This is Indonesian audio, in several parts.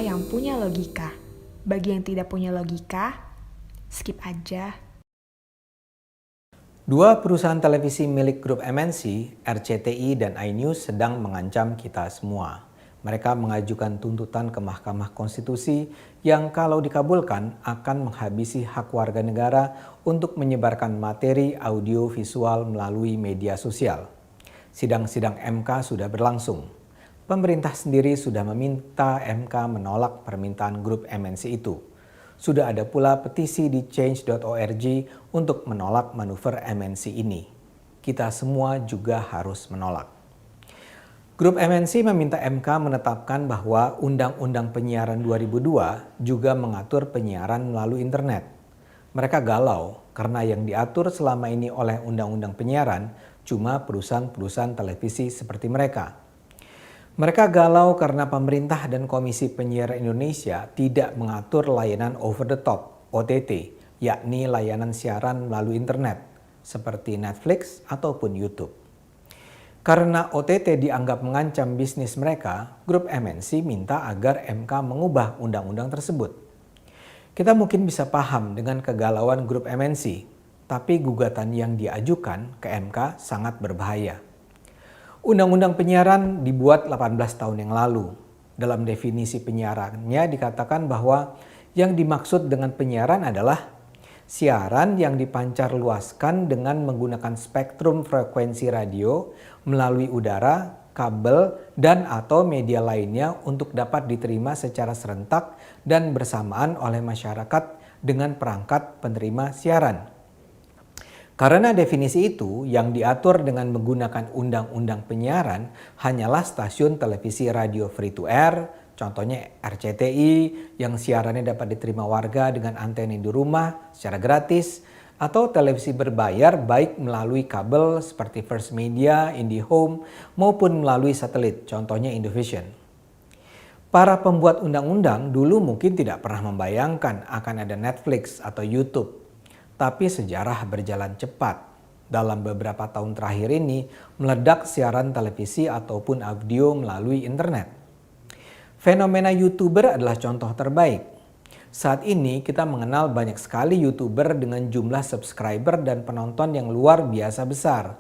yang punya logika. Bagi yang tidak punya logika, skip aja. Dua perusahaan televisi milik grup MNC, RCTI dan iNews sedang mengancam kita semua. Mereka mengajukan tuntutan ke Mahkamah Konstitusi yang kalau dikabulkan akan menghabisi hak warga negara untuk menyebarkan materi audio visual melalui media sosial. Sidang-sidang MK sudah berlangsung. Pemerintah sendiri sudah meminta MK menolak permintaan grup MNC itu. Sudah ada pula petisi di change.org untuk menolak manuver MNC ini. Kita semua juga harus menolak. Grup MNC meminta MK menetapkan bahwa Undang-Undang Penyiaran 2002 juga mengatur penyiaran melalui internet. Mereka galau karena yang diatur selama ini oleh Undang-Undang Penyiaran cuma perusahaan-perusahaan televisi seperti mereka. Mereka galau karena pemerintah dan Komisi Penyiaran Indonesia tidak mengatur layanan over the top (OTT), yakni layanan siaran melalui internet seperti Netflix ataupun YouTube. Karena OTT dianggap mengancam bisnis mereka, grup MNC minta agar MK mengubah undang-undang tersebut. Kita mungkin bisa paham dengan kegalauan grup MNC, tapi gugatan yang diajukan ke MK sangat berbahaya. Undang-undang penyiaran dibuat 18 tahun yang lalu. Dalam definisi penyiarannya dikatakan bahwa yang dimaksud dengan penyiaran adalah siaran yang dipancarluaskan dengan menggunakan spektrum frekuensi radio melalui udara, kabel, dan atau media lainnya untuk dapat diterima secara serentak dan bersamaan oleh masyarakat dengan perangkat penerima siaran. Karena definisi itu yang diatur dengan menggunakan undang-undang penyiaran hanyalah stasiun televisi radio free to air, contohnya RCTI yang siarannya dapat diterima warga dengan antena di rumah secara gratis, atau televisi berbayar baik melalui kabel seperti First Media, IndiHome maupun melalui satelit, contohnya Indovision. Para pembuat undang-undang dulu mungkin tidak pernah membayangkan akan ada Netflix atau YouTube. Tapi sejarah berjalan cepat. Dalam beberapa tahun terakhir ini meledak siaran televisi ataupun audio melalui internet. Fenomena YouTuber adalah contoh terbaik. Saat ini kita mengenal banyak sekali YouTuber dengan jumlah subscriber dan penonton yang luar biasa besar.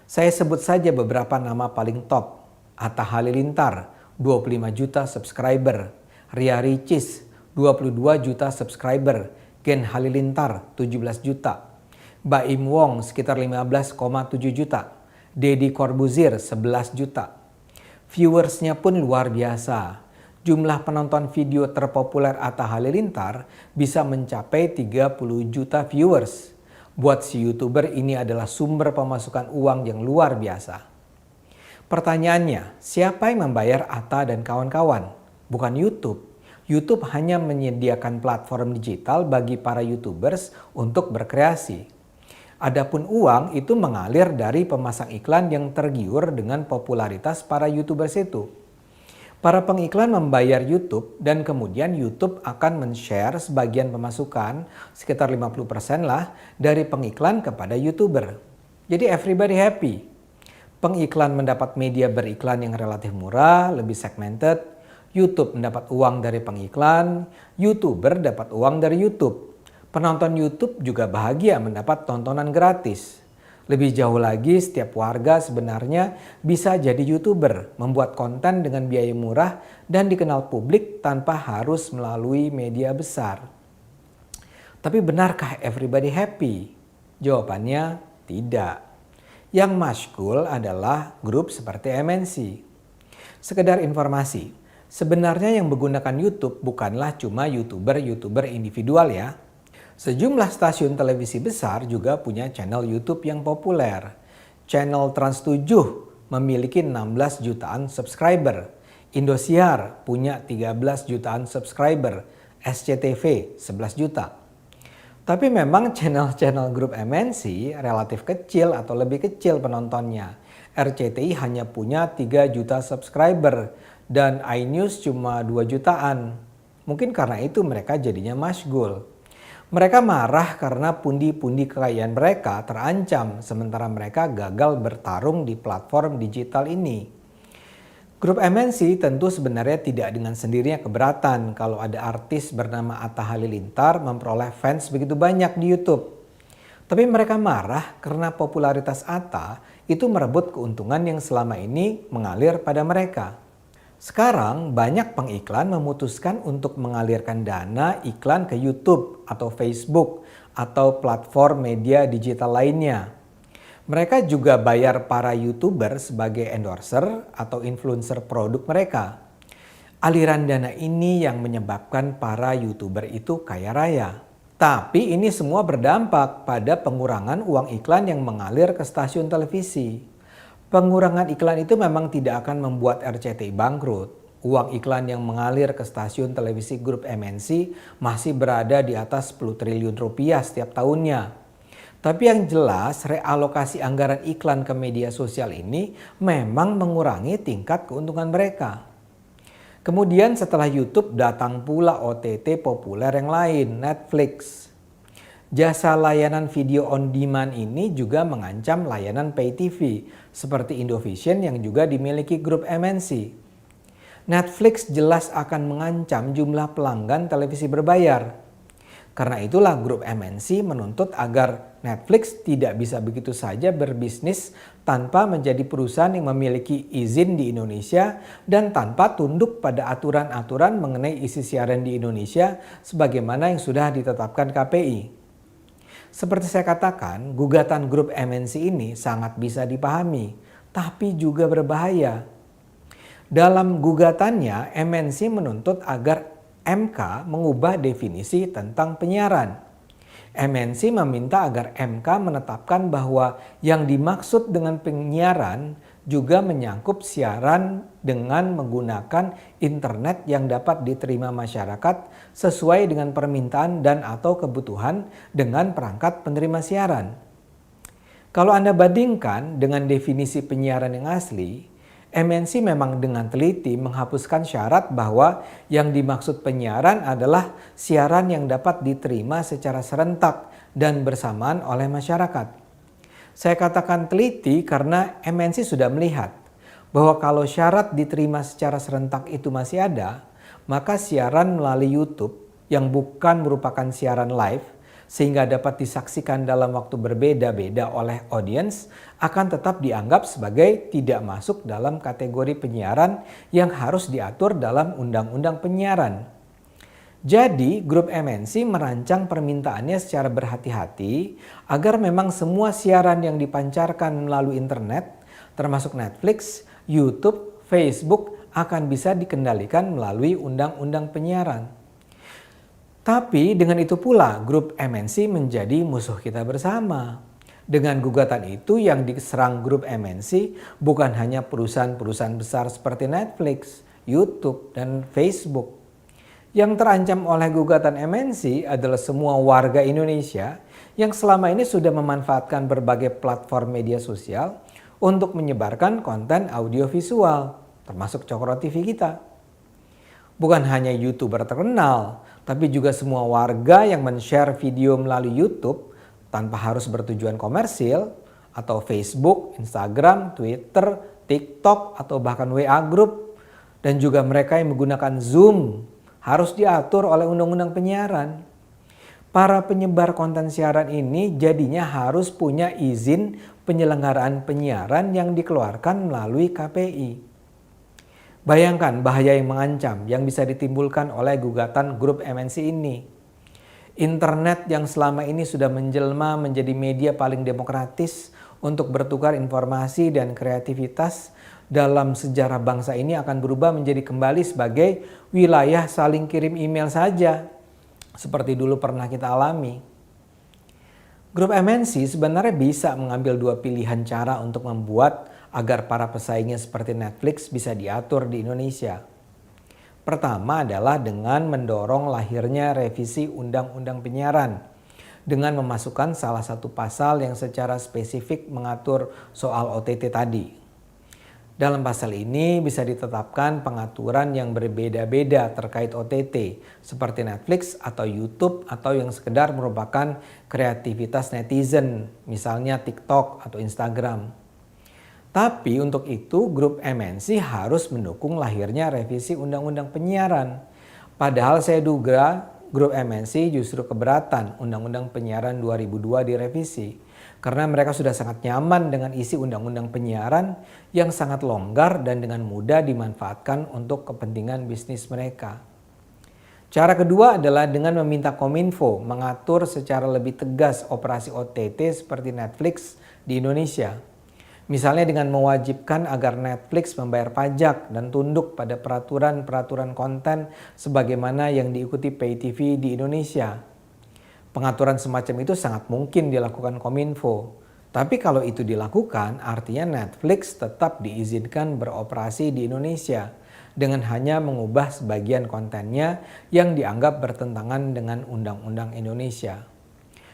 Saya sebut saja beberapa nama paling top. Atta Halilintar, 25 juta subscriber. Ria Ricis, 22 juta subscriber. Gen Halilintar, 17 juta. Baim Wong, sekitar 15,7 juta. Deddy Corbuzier, 11 juta. Viewersnya pun luar biasa. Jumlah penonton video terpopuler Atta Halilintar bisa mencapai 30 juta viewers. Buat si YouTuber ini adalah sumber pemasukan uang yang luar biasa. Pertanyaannya, siapa yang membayar Atta dan kawan-kawan? Bukan YouTube. YouTube hanya menyediakan platform digital bagi para YouTubers untuk berkreasi. Adapun uang itu mengalir dari pemasang iklan yang tergiur dengan popularitas para YouTubers itu. Para pengiklan membayar YouTube dan kemudian YouTube akan men-share sebagian pemasukan, sekitar 50% lah, dari pengiklan kepada YouTuber. Jadi everybody happy. Pengiklan mendapat media beriklan yang relatif murah, lebih segmented. YouTube mendapat uang dari pengiklan, YouTuber dapat uang dari YouTube. Penonton YouTube juga bahagia mendapat tontonan gratis. Lebih jauh lagi, setiap warga sebenarnya bisa jadi YouTuber, membuat konten dengan biaya murah dan dikenal publik tanpa harus melalui media besar. Tapi benarkah everybody happy? Jawabannya tidak. Yang masyhur adalah grup seperti MNC. Sekedar informasi, sebenarnya yang menggunakan YouTube bukanlah cuma YouTuber individual ya. Sejumlah stasiun televisi besar juga punya channel YouTube yang populer. Channel Trans7 memiliki 16 jutaan subscriber. Indosiar punya 13 jutaan subscriber. SCTV 11 juta. Tapi memang channel-channel grup MNC relatif kecil atau lebih kecil penontonnya. RCTI hanya punya 3 juta subscriber dan iNews cuma 2 jutaan. Mungkin karena itu mereka jadinya masyhur. Mereka marah karena pundi-pundi kekayaan mereka terancam sementara mereka gagal bertarung di platform digital ini. Grup MNC tentu sebenarnya tidak dengan sendirinya keberatan kalau ada artis bernama Atta Halilintar memperoleh fans begitu banyak di YouTube. Tapi mereka marah karena popularitas Atta itu merebut keuntungan yang selama ini mengalir pada mereka. Sekarang banyak pengiklan memutuskan untuk mengalirkan dana iklan ke YouTube atau Facebook atau platform media digital lainnya. Mereka juga bayar para YouTuber sebagai endorser atau influencer produk mereka. Aliran dana ini yang menyebabkan para YouTuber itu kaya raya. Tapi ini semua berdampak pada pengurangan uang iklan yang mengalir ke stasiun televisi. Pengurangan iklan itu memang tidak akan membuat RCTI bangkrut. Uang iklan yang mengalir ke stasiun televisi grup MNC masih berada di atas 10 triliun rupiah setiap tahunnya. Tapi yang jelas realokasi anggaran iklan ke media sosial ini memang mengurangi tingkat keuntungan mereka. Kemudian setelah YouTube datang pula OTT populer yang lain, Netflix. Jasa layanan video on demand ini juga mengancam layanan pay TV seperti Indovision yang juga dimiliki grup MNC. Netflix jelas akan mengancam jumlah pelanggan televisi berbayar. Karena itulah grup MNC menuntut agar Netflix tidak bisa begitu saja berbisnis tanpa menjadi perusahaan yang memiliki izin di Indonesia dan tanpa tunduk pada aturan-aturan mengenai isi siaran di Indonesia sebagaimana yang sudah ditetapkan KPI. Seperti saya katakan, gugatan grup MNC ini sangat bisa dipahami, tapi juga berbahaya. Dalam gugatannya, MNC menuntut agar MK mengubah definisi tentang penyiaran. MNC meminta agar MK menetapkan bahwa yang dimaksud dengan penyiaran juga menyangkut siaran dengan menggunakan internet yang dapat diterima masyarakat sesuai dengan permintaan dan atau kebutuhan dengan perangkat penerima siaran. Kalau Anda bandingkan dengan definisi penyiaran yang asli, MNC memang dengan teliti menghapuskan syarat bahwa yang dimaksud penyiaran adalah siaran yang dapat diterima secara serentak dan bersamaan oleh masyarakat. Saya katakan teliti karena MNC sudah melihat bahwa kalau syarat diterima secara serentak itu masih ada, maka siaran melalui YouTube yang bukan merupakan siaran live sehingga dapat disaksikan dalam waktu berbeda-beda oleh audiens akan tetap dianggap sebagai tidak masuk dalam kategori penyiaran yang harus diatur dalam Undang-Undang Penyiaran. Jadi grup MNC merancang permintaannya secara berhati-hati agar memang semua siaran yang dipancarkan melalui internet termasuk Netflix, YouTube, Facebook akan bisa dikendalikan melalui Undang-Undang Penyiaran. Tapi dengan itu pula grup MNC menjadi musuh kita bersama. Dengan gugatan itu yang diserang grup MNC bukan hanya perusahaan-perusahaan besar seperti Netflix, YouTube, dan Facebook. Yang terancam oleh gugatan MNC adalah semua warga Indonesia yang selama ini sudah memanfaatkan berbagai platform media sosial untuk menyebarkan konten audiovisual, termasuk Cokro TV kita. Bukan hanya YouTuber terkenal, tapi juga semua warga yang men-share video melalui YouTube tanpa harus bertujuan komersil, atau Facebook, Instagram, Twitter, TikTok, atau bahkan WA Group, dan juga mereka yang menggunakan Zoom harus diatur oleh Undang-Undang Penyiaran. Para penyebar konten siaran ini jadinya harus punya izin penyelenggaraan penyiaran yang dikeluarkan melalui KPI. Bayangkan bahaya yang mengancam yang bisa ditimbulkan oleh gugatan grup MNC ini. Internet yang selama ini sudah menjelma menjadi media paling demokratis untuk bertukar informasi dan kreativitas dalam sejarah bangsa ini akan berubah menjadi kembali sebagai wilayah saling kirim email saja, seperti dulu pernah kita alami. Grup MNC sebenarnya bisa mengambil dua pilihan cara untuk membuat agar para pesaingnya seperti Netflix bisa diatur di Indonesia. Pertama adalah dengan mendorong lahirnya revisi Undang-Undang Penyiaran dengan memasukkan salah satu pasal yang secara spesifik mengatur soal OTT tadi. Dalam pasal ini bisa ditetapkan pengaturan yang berbeda-beda terkait OTT seperti Netflix atau YouTube atau yang sekedar merupakan kreativitas netizen, misalnya TikTok atau Instagram. Tapi untuk itu grup MNC harus mendukung lahirnya revisi Undang-Undang Penyiaran. Padahal saya duga grup MNC justru keberatan Undang-Undang Penyiaran 2002 direvisi. Karena mereka sudah sangat nyaman dengan isi Undang-Undang Penyiaran yang sangat longgar dan dengan mudah dimanfaatkan untuk kepentingan bisnis mereka. Cara kedua adalah dengan meminta Kominfo mengatur secara lebih tegas operasi OTT seperti Netflix di Indonesia. Misalnya dengan mewajibkan agar Netflix membayar pajak dan tunduk pada peraturan-peraturan konten sebagaimana yang diikuti pay TV di Indonesia. Pengaturan semacam itu sangat mungkin dilakukan Kominfo. Tapi kalau itu dilakukan, artinya Netflix tetap diizinkan beroperasi di Indonesia dengan hanya mengubah sebagian kontennya yang dianggap bertentangan dengan Undang-Undang Indonesia.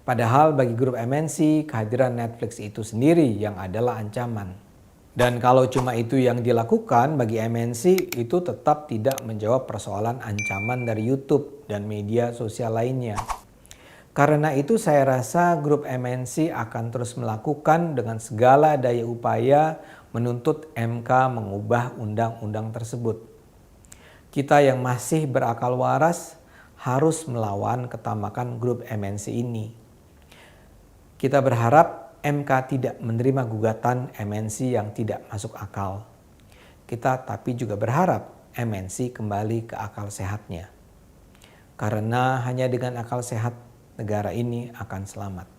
Padahal bagi grup MNC, kehadiran Netflix itu sendiri yang adalah ancaman. Dan kalau cuma itu yang dilakukan, bagi MNC itu tetap tidak menjawab persoalan ancaman dari YouTube dan media sosial lainnya. Karena itu saya rasa grup MNC akan terus melakukan dengan segala daya upaya menuntut MK mengubah undang-undang tersebut. Kita yang masih berakal waras harus melawan ketamakan grup MNC ini. Kita berharap MK tidak menerima gugatan MNC yang tidak masuk akal. Kita tapi juga berharap MNC kembali ke akal sehatnya. Karena hanya dengan akal sehat negara ini akan selamat.